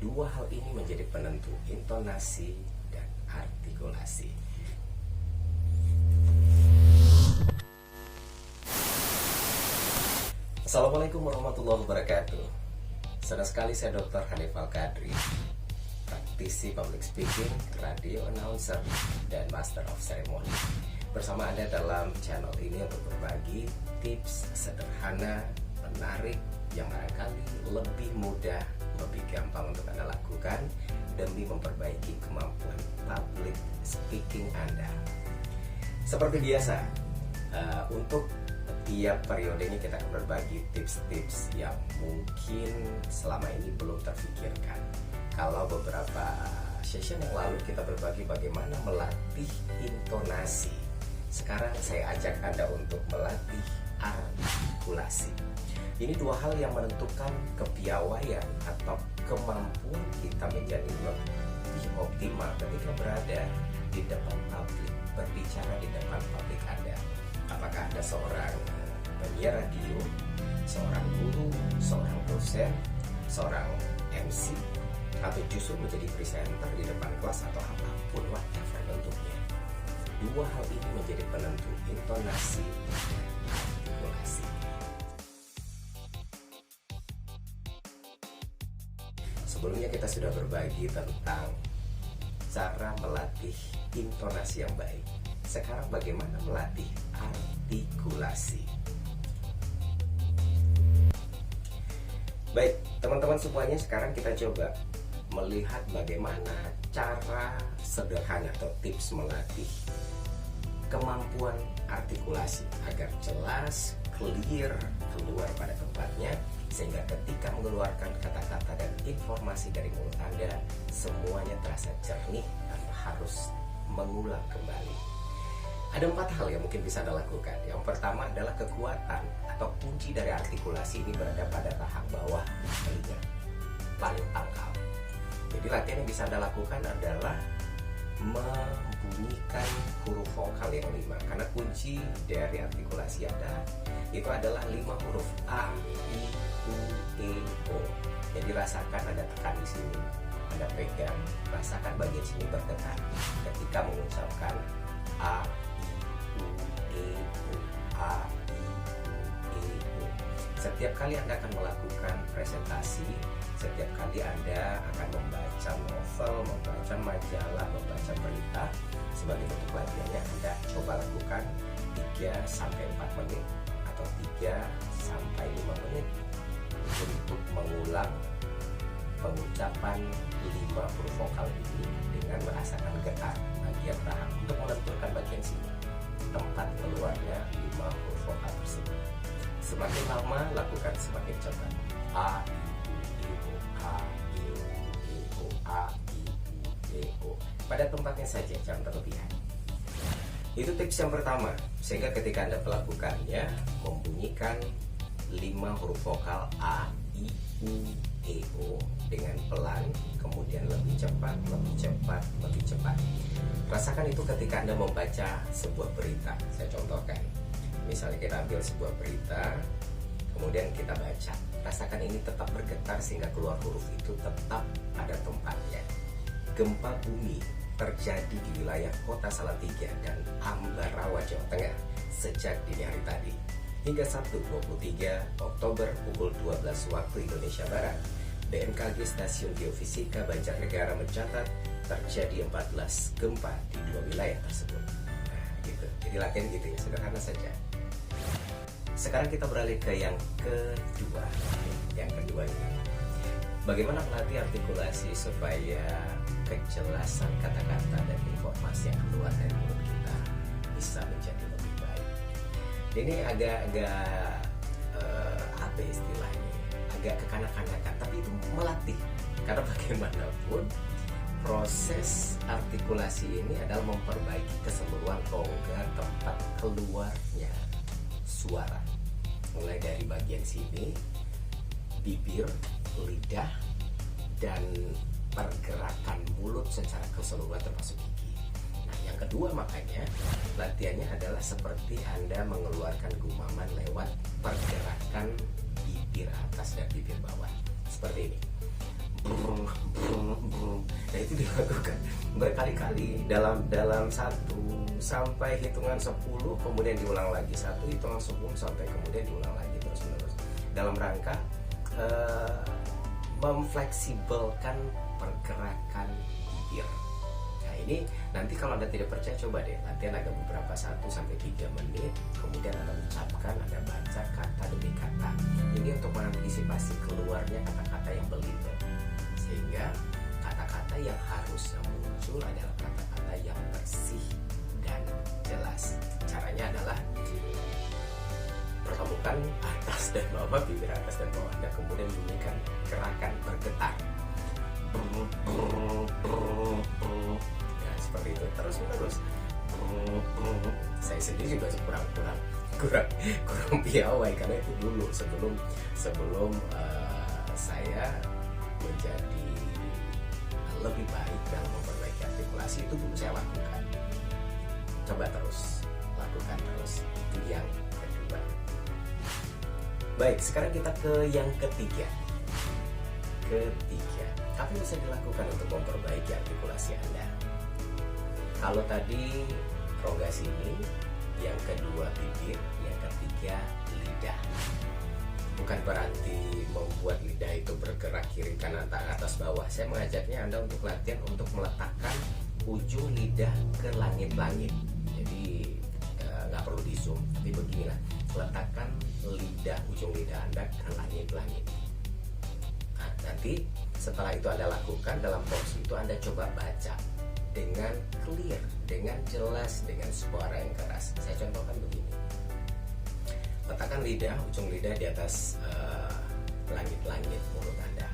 Dua hal ini menjadi penentu intonasi dan artikulasi. Assalamualaikum warahmatullahi wabarakatuh. Senang sekali saya Dr. Hanif Al-Qadri, praktisi public speaking, radio announcer, dan master of ceremony, bersama Anda dalam channel ini untuk berbagi tips sederhana, menarik, yang barangkali lebih mudah, lebih gampang untuk Anda lakukan demi memperbaiki kemampuan public speaking Anda. Seperti biasa, untuk tiap periodenya kita akan berbagi tips-tips yang mungkin selama ini belum terfikirkan. Kalau beberapa session yang lalu kita berbagi bagaimana melatih intonasi, sekarang saya ajak Anda untuk melatih artikulasi. Ini dua hal yang menentukan kepiawaian atau kemampuan kita menjadi lebih optimal ketika berada di depan publik, berbicara di depan publik Anda. Apakah Anda seorang penyiar radio, seorang guru, seorang dosen, seorang MC, atau justru menjadi presenter di depan kelas atau apapun whatever bentuknya. Dua hal ini menjadi penentu intonasi dan artikulasi. Sebelumnya kita sudah berbagi tentang cara melatih intonasi yang baik. Sekarang bagaimana melatih artikulasi? Baik, teman-teman semuanya, sekarang kita coba melihat bagaimana cara sederhana atau tips melatih kemampuan artikulasi agar jelas, clear, keluar pada tempatnya, sehingga ketika mengeluarkan kata-kata dan informasi dari mulut Anda, semuanya terasa jernih tanpa harus mengulang kembali. Ada 4 hal yang mungkin bisa Anda lakukan. Yang pertama adalah kekuatan atau kunci dari artikulasi ini berada pada tahap bawah telinga, paling pangkal. Jadi latihan yang bisa Anda lakukan adalah membunyikan huruf vokal yang 5. Karena kunci dari artikulasi Anda itu adalah 5 huruf A, I, U, E, O. Jadi rasakan Anda tekan di sini, Anda pegang, rasakan bagian sini bergetar ketika mengucapkan A, A, I, U. Setiap kali Anda akan melakukan presentasi, setiap kali Anda akan membaca novel, membaca majalah, membaca berita, sebagai bentuk latihannya Anda coba lakukan 3-4 menit atau 3-5 menit untuk mengulang pengucapan 5 huruf vokal ini dengan merasakan getar bagian rahang untuk menentukan bagian sini tempat keluarnya 5 huruf vokal tersebut. Semakin lama lakukan semakin cepat. A, I, U, A, I, U, E, O, A, I, U, E, O. Pada tempatnya saja, jangan berlebihan. Itu tips yang pertama, sehingga ketika Anda melakukannya membunyikan 5 huruf vokal A, I, U, E, O dengan pelan, kemudian lebih cepat, lebih cepat, lebih cepat. Rasakan itu ketika Anda membaca sebuah berita. Saya contohkan, misalnya kita ambil sebuah berita, kemudian kita baca. Rasakan ini tetap bergetar sehingga keluar huruf itu tetap pada tempatnya. Gempa bumi terjadi di wilayah Kota Salatiga dan Ambarawa, Jawa Tengah sejak dini hari tadi. Hingga Sabtu 23 Oktober pukul 12 waktu Indonesia Barat, BMKG Stasiun Geofisika Banjarnegara mencatat terjadi 14 gempa di 2 wilayah tersebut. Nah, gitu. Jadi latihan gitu ya, sederhana saja. Sekarang kita beralih ke yang kedua. Yang kedua ini, bagaimana melatih artikulasi supaya kejelasan kata-kata dan informasi yang keluar dari mulut kita bisa menjadi lebih baik. Ini agak apa istilahnya, agak kekanak-kanakan, tapi itu melatih. Karena bagaimanapun proses artikulasi ini adalah memperbaiki keseluruhan rongga tempat keluarnya suara, mulai dari bagian sini, bibir, lidah, dan pergerakan mulut secara keseluruhan termasuk gigi. Nah, yang kedua makanya latihannya adalah seperti Anda mengeluarkan gumaman lewat pergerakan bibir atas dan bibir bawah, seperti ini. Nah itu dilakukan berkali-kali dalam 1 sampai hitungan 10, kemudian diulang lagi, 1 hitungan 10 sampai kemudian diulang lagi terus menerus dalam rangka memfleksibelkan pergerakan bibir. Nah ini nanti kalau Anda tidak percaya, coba deh latihan agak beberapa 1 sampai 3 menit, kemudian Anda ucapkan, Anda baca kata demi kata. Ini untuk mengantisipasi keluarnya kata-kata yang belibet, sehingga kata-kata yang harusnya muncul adalah kata-kata yang bersih dan jelas. Caranya adalah pertemukan atas dan bawah, bibir atas dan bawah Anda, kemudian bunyikan gerakan bergetar. Nah, seperti itu terus menerus. Saya sendiri juga kurang piawai karena itu dulu sebelum saya menjadi lebih baik dalam memperbaiki artikulasi, itu dulu saya lakukan. Coba terus lakukan terus. Itu yang kedua. Baik, sekarang kita ke yang ketiga. Apa yang bisa dilakukan untuk memperbaiki artikulasi Anda? Kalau tadi rongga sini, yang kedua bibir, yang ketiga lidah. Bukan berarti membuat lidah itu bergerak kiri kanan atas bawah. Saya mengajaknya Anda untuk latihan untuk meletakkan ujung lidah ke langit-langit. Jadi nggak perlu di zoom, tapi beginilah, letakkan ujung lidah Anda ke langit-langit. Nah, nanti setelah itu Anda lakukan, dalam posisi itu Anda coba baca dengan clear, dengan jelas, dengan suara yang keras. Saya contohkan begini. Letakkan ujung lidah di atas langit-langit mulut Anda.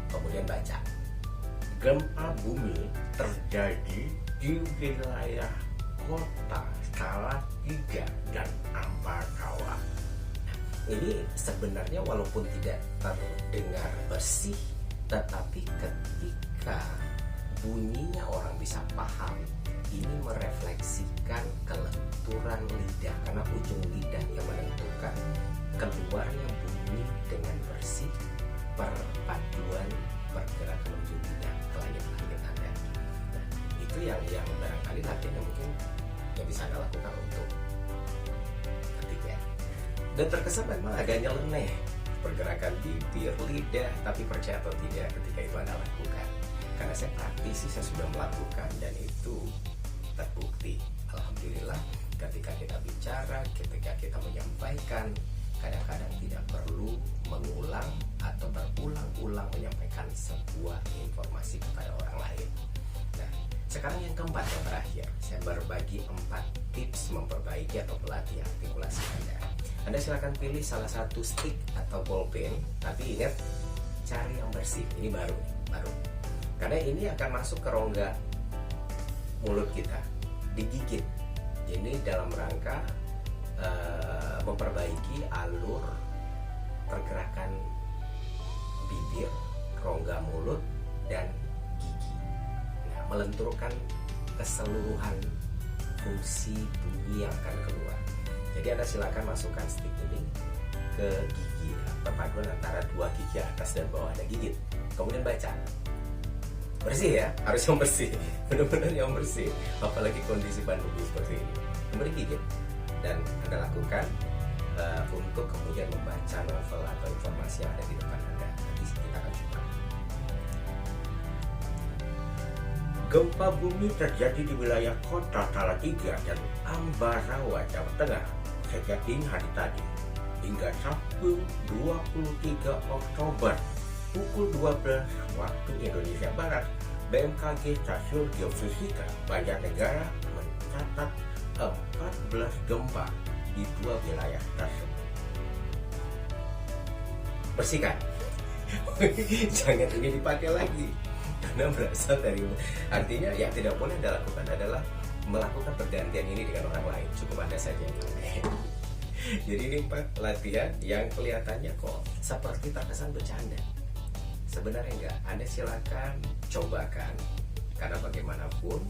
Kemudian baca. Gempa bumi terjadi di wilayah kota Salatiga dan Ambarawa. Ini sebenarnya walaupun tidak terdengar bersih, tetapi ketika bunyinya orang bisa paham, ini merefleksikan kelenturan lidah, karena ujung lidah yang menentukan keluarnya bunyi dengan bersih, perpaduan pergerakan ujung lidah ke langit-langit Anda. Nah, itu yang barangkali latihan yang mungkin yang bisa Anda lakukan untuk ketiga. Dan terkesan memang agak nyeleneh pergerakan bibir, lidah, tapi percaya atau tidak ketika itu Anda lakukan, karena saya praktisi, saya sudah melakukan dan itu terbukti. Alhamdulillah, ketika kita bicara, ketika kita menyampaikan, kadang-kadang tidak perlu mengulang atau berulang-ulang menyampaikan sebuah informasi kepada orang lain. Nah, sekarang yang keempat, yang terakhir, saya berbagi 4 tips memperbaiki atau pelatih artikulasi Anda. Anda silakan pilih salah satu stick atau bolpen, tapi ingat, cari yang bersih. Ini baru. Karena ini akan masuk ke rongga mulut kita, digigit. Ini dalam rangka memperbaiki alur pergerakan bibir, rongga mulut, dan gigi. Nah, melenturkan keseluruhan fungsi bunyi yang akan keluar. Jadi Anda silakan masukkan stick ini ke gigi, perpaduan antara 2 gigi atas dan bawah, Anda gigit. Kemudian baca. Bersih ya, harus yang bersih, benar-benar yang bersih. Apalagi kondisi pandemi seperti ini. Kemudian gigit. Dan Anda lakukan untuk kemudian membaca novel atau informasi yang ada di depan Anda. Nanti kita akan coba. Gempa bumi terjadi di wilayah kota Salatiga dan Ambarawa, Jawa Tengah sejak dini hari tadi hingga Sabtu 23 Oktober pukul 12 waktu Indonesia Barat. BMKG Stasiun Geofisika Banjarnegara mencatat 14 gempa di 2 wilayah tersebut. Bersihkan. Jangan ini dipakai lagi karena berasal dari, artinya yang tidak boleh Anda lakukan adalah melakukan pergantian ini dengan orang lain. Cukup Anda saja yang pakai. Jadi ini 4 latihan yang kelihatannya kok seperti terkesan bercanda. Sebenarnya enggak. Anda silakan cobakan, karena bagaimanapun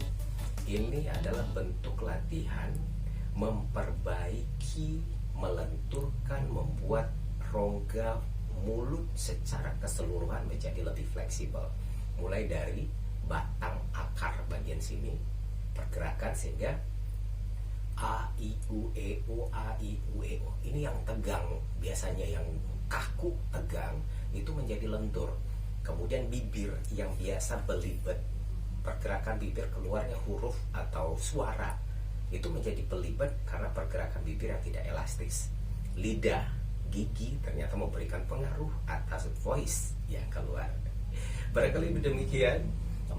ini adalah bentuk latihan memperbaiki, melenturkan, membuat rongga mulut secara keseluruhan menjadi lebih fleksibel. mulai dari batang akar bagian sini, pergerakan sehingga A, I, U, E, O, A, I, U, E, O. Ini yang tegang, biasanya yang kaku, tegang, itu menjadi lentur. Kemudian bibir yang biasa belibet, pergerakan bibir keluarnya huruf atau suara, itu menjadi belibet karena pergerakan bibir yang tidak elastis. Lidah, gigi ternyata memberikan pengaruh atas voice yang keluar. Barangkali demikian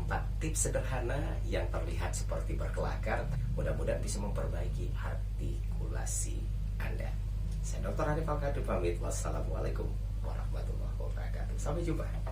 4 tips sederhana yang terlihat seperti berkelakar, mudah-mudahan bisa memperbaiki artikulasi Anda. Saya Dr. Hanif Al-Kadir pamit. Wassalamualaikum warahmatullahi wabarakatuh. Sampai jumpa.